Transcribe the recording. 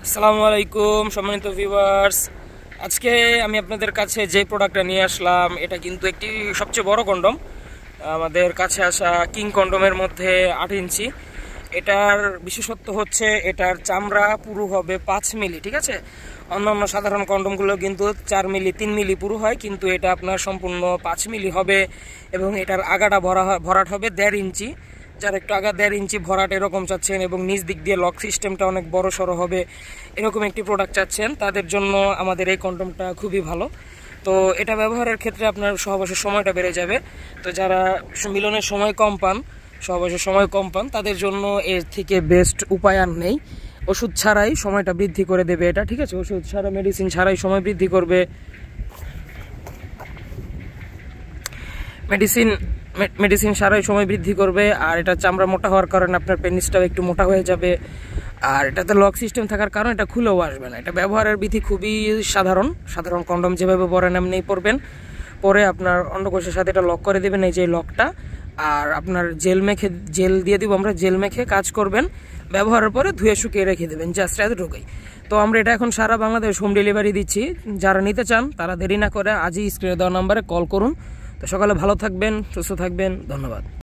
আসসালামু আলাইকুম সম্মানিত ভিউয়ার্স, আজকে আমি আপনাদের কাছে যে প্রোডাক্টটা নিয়ে আসলাম এটা কিন্তু একটি সবচেয়ে বড় কন্ডম। আমাদের কাছে আসা কিং কন্ডমের মধ্যে 8 ইঞ্চি। এটার বিশেষত্ব হচ্ছে এটার চামড়া পুরু হবে 5 মিলি, ঠিক আছে। অন্যান্য সাধারণ কন্ডমগুলো কিন্তু 4 মিলি 3 মিলি পুরু হয়, কিন্তু এটা আপনার সম্পূর্ণ 5 মিলি হবে এবং এটার আগাটা ভরাট হবে 1.5 ইঞ্চি। যার একটু আগা 1.5 ইঞ্চি ভরাট এরকম চাচ্ছেন এবং নিচ দিক দিয়ে লক সিস্টেমটা অনেক বড় সড়ো হবে এরকম একটি প্রোডাক্ট চাচ্ছেন, তাদের জন্য আমাদের এই কন্ডমটা খুবই ভালো। তো এটা ব্যবহারের ক্ষেত্রে আপনার সহবাসের সময়টা বেড়ে যাবে। তো যারা মিলনের সময় কম পান, সহবাসের সময় কম পান, তাদের জন্য এর থেকে বেস্ট উপায় আর নেই। ওষুধ ছাড়াই সময়টা বৃদ্ধি করে দেবে এটা, ঠিক আছে। ওষুধ ছাড়া, মেডিসিন ছাড়াই সময় বৃদ্ধি করবে। মেডিসিন সারাই সময় বৃদ্ধি করবে। আর এটা চামড়া মোটা হওয়ার কারণে আপনার পেনিসটাও একটু মোটা হয়ে যাবে। আর এটাতে লক সিস্টেম থাকার কারণে এটা খুলেও আসবে না। এটা ব্যবহারের বিধি খুবই সাধারণ কন্ডম যেভাবে পরেন এমনিই পরবেন। পরে আপনার অন্ডকোষের সাথে এটা লক করে দেবেন, এই যে লকটা। আর আপনার জেল দিয়ে দিব আমরা, জেল মেখে কাজ করবেন। ব্যবহারের পরে ধুয়ে শুকিয়ে রেখে দেবেন, জাস্ট এতটুকুই। তো আমরা এটা এখন সারা বাংলাদেশ হোম ডেলিভারি দিচ্ছি। যারা নিতে চান তারা দেরি না করে আজই স্ক্রিনে দেওয়া নাম্বারে কল করুন। তো সকালে ভালো থাকবেন, সুস্থ থাকবেন, ধন্যবাদ।